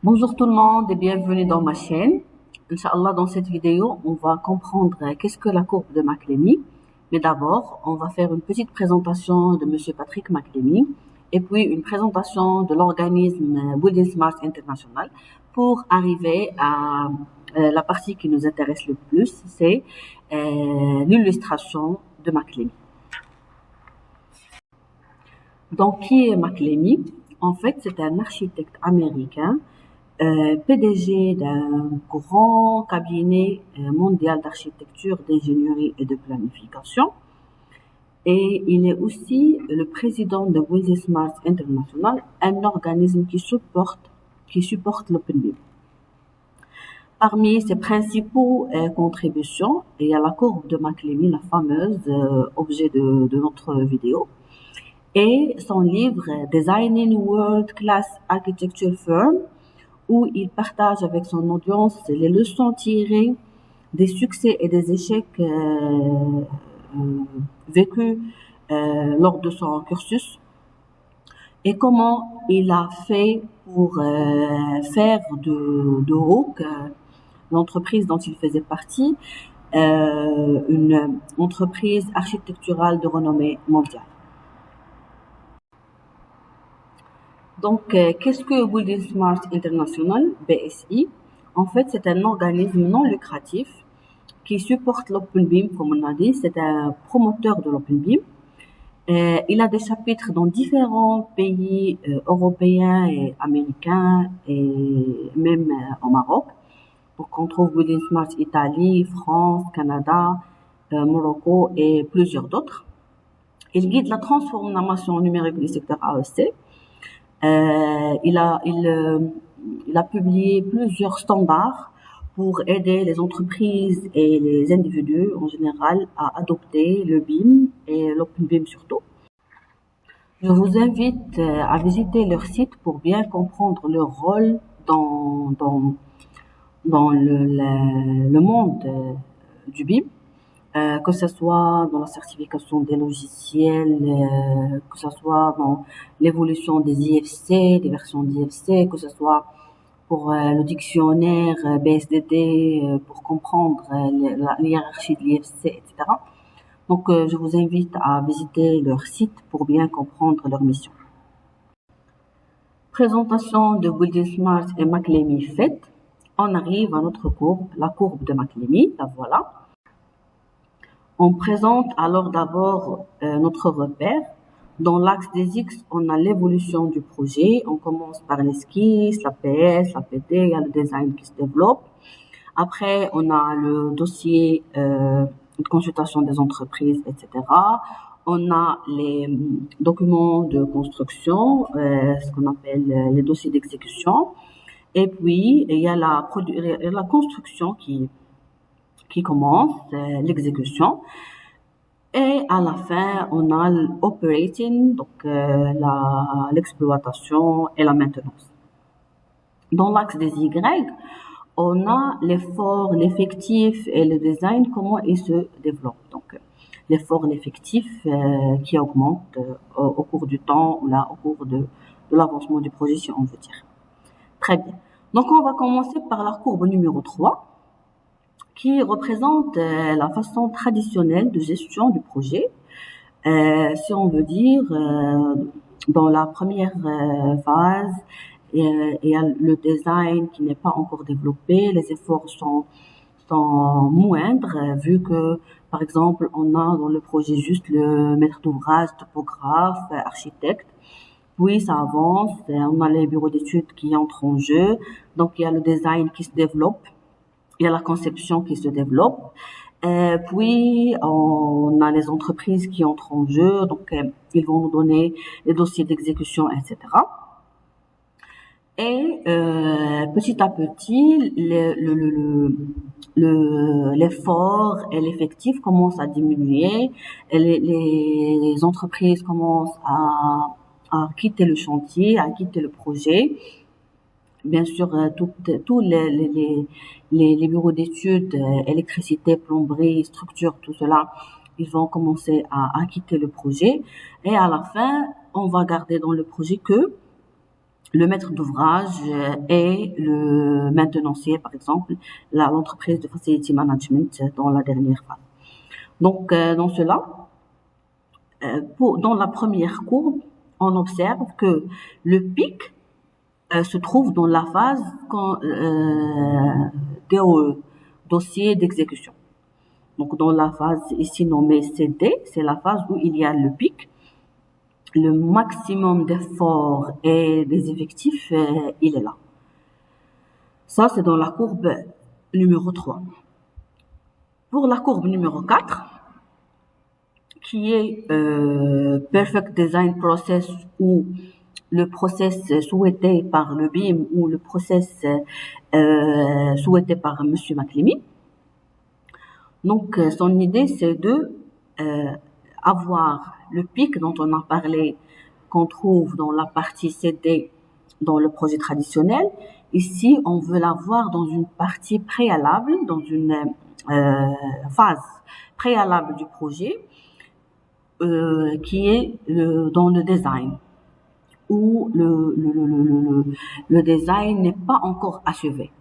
Bonjour tout le monde et bienvenue dans ma chaîne. Inch'Allah, dans cette vidéo, on va comprendre qu'est-ce que la courbe de McLemy. Mais d'abord, on va faire une petite présentation de Monsieur Patrick McLemy et puis une présentation de l'organisme Building Smart International pour arriver à la partie qui nous intéresse le plus, c'est l'illustration de McLemy. Donc, qui est McLemy? En fait, c'est un architecte américain PDG d'un grand cabinet mondial d'architecture, d'ingénierie et de planification. Et il est aussi le président de Building Smart International, un organisme qui supporte l'OpenBIM. Parmi ses principaux contributions, il y a la courbe de McLemy, la fameuse objet de notre vidéo, et son livre Designing World Class Architecture Firm, où il partage avec son audience les leçons tirées des succès et des échecs vécus lors de son cursus et comment il a fait pour faire de Hook, l'entreprise dont il faisait partie, une entreprise architecturale de renommée mondiale. Donc, qu'est-ce que Building Smart International, BSI? En fait, c'est un organisme non lucratif qui supporte l'OpenBIM, comme on a dit. C'est un promoteur de l'OpenBIM. Il a des chapitres dans différents pays européens et américains et même au Maroc. Donc, on trouve Building Smart Italie, France, Canada, Morocco et plusieurs d'autres. Il guide la transformation numérique du secteur AEC. Il a publié plusieurs standards pour aider les entreprises et les individus en général à adopter le BIM et l'OpenBIM surtout. Je vous invite à visiter leur site pour bien comprendre leur rôle dans le monde du BIM. Que ce soit dans la certification des logiciels, que ce soit dans l'évolution des IFC, des versions d'IFC, que ce soit pour le dictionnaire BSDD, pour comprendre la hiérarchie de l'IFC, etc. Donc, je vous invite à visiter leur site pour bien comprendre leur mission. Présentation de Building Smart et McLemy faite. On arrive à notre courbe, la courbe de McLemy, la voilà. On présente alors d'abord notre repère. Dans l'axe des X, on a l'évolution du projet. On commence par l'esquisse, la PS, la PD, il y a le design qui se développe. Après, on a le dossier de consultation des entreprises, etc. On a les documents de construction, ce qu'on appelle les dossiers d'exécution. Et puis, il y a la construction qui commence, l'exécution. Et à la fin, on a l'operating, donc l'exploitation et la maintenance. Dans l'axe des Y, on a l'effort, l'effectif et le design, comment ils se développent. Donc, l'effort, l'effectif qui augmente au cours du temps ou là au cours de l'avancement du projet, si on veut dire. Très bien. Donc, on va commencer par la courbe numéro 3. Qui représente la façon traditionnelle de gestion du projet. Si on veut dire, dans la première phase, il y a le design qui n'est pas encore développé, les efforts sont moindres, vu que, par exemple, on a dans le projet juste le maître d'ouvrage, topographe, architecte, puis ça avance, on a les bureaux d'études qui entrent en jeu, donc il y a le design qui se développe, il y a la conception qui se développe, puis on a les entreprises qui entrent en jeu, donc ils vont nous donner les dossiers d'exécution, etc. Et petit à petit, l'effort et l'effectif commencent à diminuer, et les entreprises commencent à quitter le chantier, à quitter le projet. Bien sûr, tous les bureaux d'études, électricité, plomberie, structure, tout cela, ils vont commencer à quitter le projet. Et à la fin, on va garder dans le projet que le maître d'ouvrage et le maintenancier, par exemple, l'entreprise de facility management dans la dernière phase. Donc, dans cela, dans la première courbe, on observe que le pic se trouve dans la phase DOE, dossier d'exécution. Donc, dans la phase ici nommée CD, c'est la phase où il y a le pic. Le maximum d'efforts et des effectifs, il est là. Ça, c'est dans la courbe numéro 3. Pour la courbe numéro 4, qui est Perfect Design Process, ou le process souhaité par le BIM ou le process souhaité par Monsieur McLeamy. Donc, son idée, c'est de avoir le pic dont on a parlé, qu'on trouve dans la partie CD dans le projet traditionnel. Ici, on veut l'avoir dans une partie préalable, dans une phase préalable du projet, qui est dans le design, où le design n'est pas encore achevé.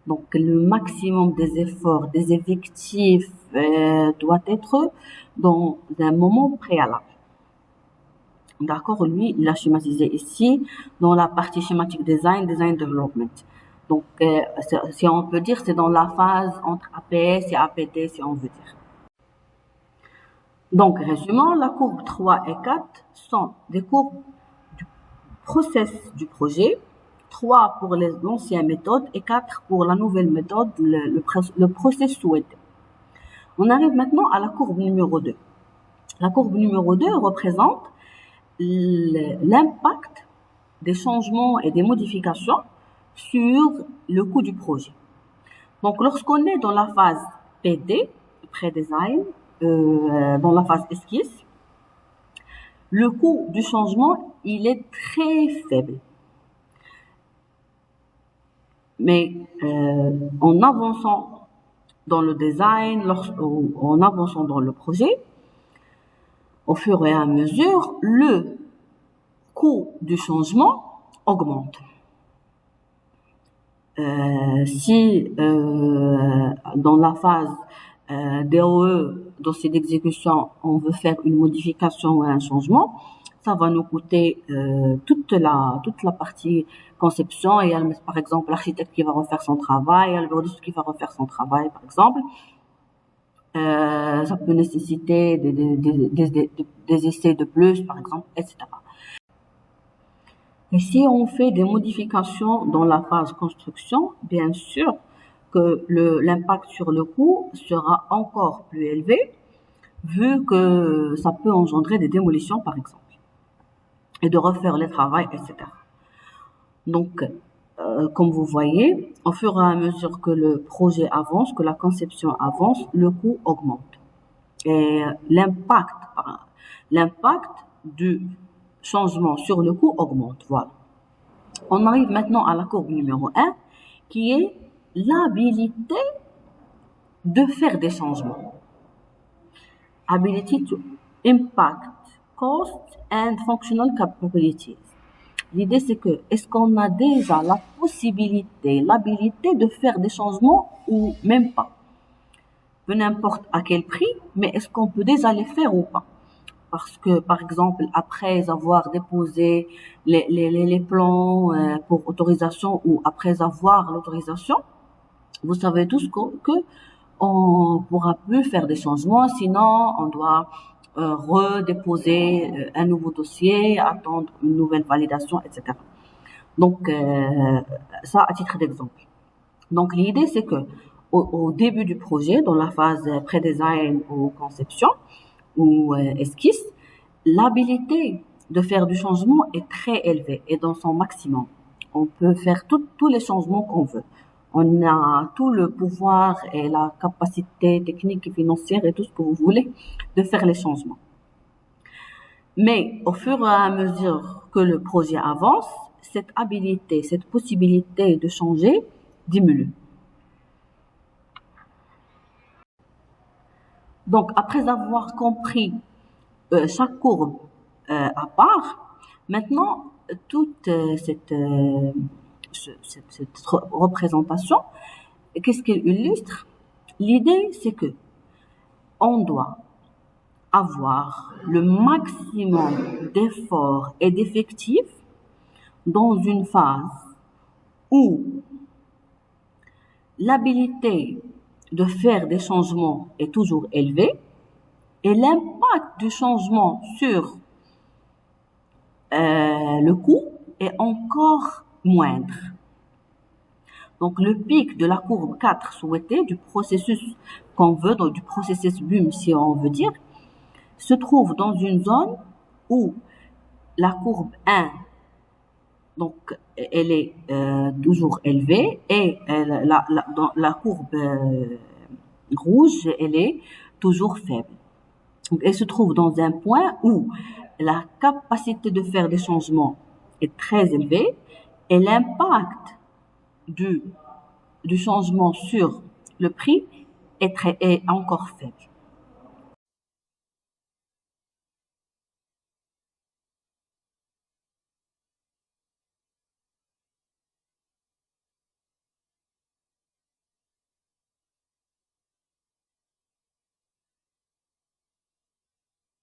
Donc, le maximum des efforts, des effectifs doit être dans un moment préalable. D'accord, lui, il a schématisé ici dans la partie schématique design development. Donc, si on peut dire, c'est dans la phase entre APS et APT, si on veut dire. Donc, résumons, la courbe 3 et 4 sont des courbes du process du projet, 3 pour l'ancienne méthode et 4 pour la nouvelle méthode, le process souhaité. On arrive maintenant à la courbe numéro 2. La courbe numéro 2 représente l'impact des changements et des modifications sur le coût du projet. Donc, lorsqu'on est dans la phase PD, pré-design, dans la phase esquisse, le coût du changement, il est très faible. Mais en avançant dans le design, en avançant dans le projet, au fur et à mesure, le coût du changement augmente. Si dans la phase DOE, dossier d'exécution, on veut faire une modification ou un changement, ça va nous coûter toute la partie conception. Il y a par exemple l'architecte qui va refaire son travail, il y a le bureauiste qui va refaire son travail, par exemple. Ça peut nécessiter des essais de plus, par exemple, etc. Et si on fait des modifications dans la phase construction, bien sûr que l'impact sur le coût sera encore plus élevé, vu que ça peut engendrer des démolitions, par exemple, et de refaire les travaux, etc. Donc, comme vous voyez, au fur et à mesure que le projet avance, que la conception avance, le coût augmente. Et l'impact du changement sur le coût augmente. Voilà. On arrive maintenant à la courbe numéro 1, qui est l'habilité de faire des changements. Ability to impact cost and functional capabilities. L'idée, c'est que, est-ce qu'on a déjà la possibilité, l'habilité de faire des changements ou même pas? Peu n'importe à quel prix, mais est-ce qu'on peut déjà les faire ou pas? Parce que, par exemple, après avoir déposé les plans pour autorisation ou après avoir l'autorisation, vous savez tous que on pourra plus faire des changements, sinon on doit redéposer un nouveau dossier, attendre une nouvelle validation, etc. Donc, ça à titre d'exemple. Donc, l'idée, c'est que au début du projet, dans la phase pré-design ou conception ou esquisse, l'habilité de faire du changement est très élevée et dans son maximum. On peut faire tous les changements qu'on veut. On a tout le pouvoir et la capacité technique et financière et tout ce que vous voulez de faire les changements. Mais au fur et à mesure que le projet avance, cette habilité, cette possibilité de changer diminue. Donc, après avoir compris chaque courbe à part, maintenant, toute cette représentation, qu'est-ce qu'elle illustre? L'idée, c'est que on doit avoir le maximum d'efforts et d'effectifs dans une phase où l'habilité de faire des changements est toujours élevée et l'impact du changement sur le coût est encore moindre. Donc, le pic de la courbe 4 souhaitée du processus qu'on veut, donc du processus BUM, si on veut dire, se trouve dans une zone où la courbe 1, donc, elle est toujours élevée et la courbe rouge, elle est toujours faible. Donc, elle se trouve dans un point où la capacité de faire des changements est très élevée et l'impact du changement sur le prix est encore faible.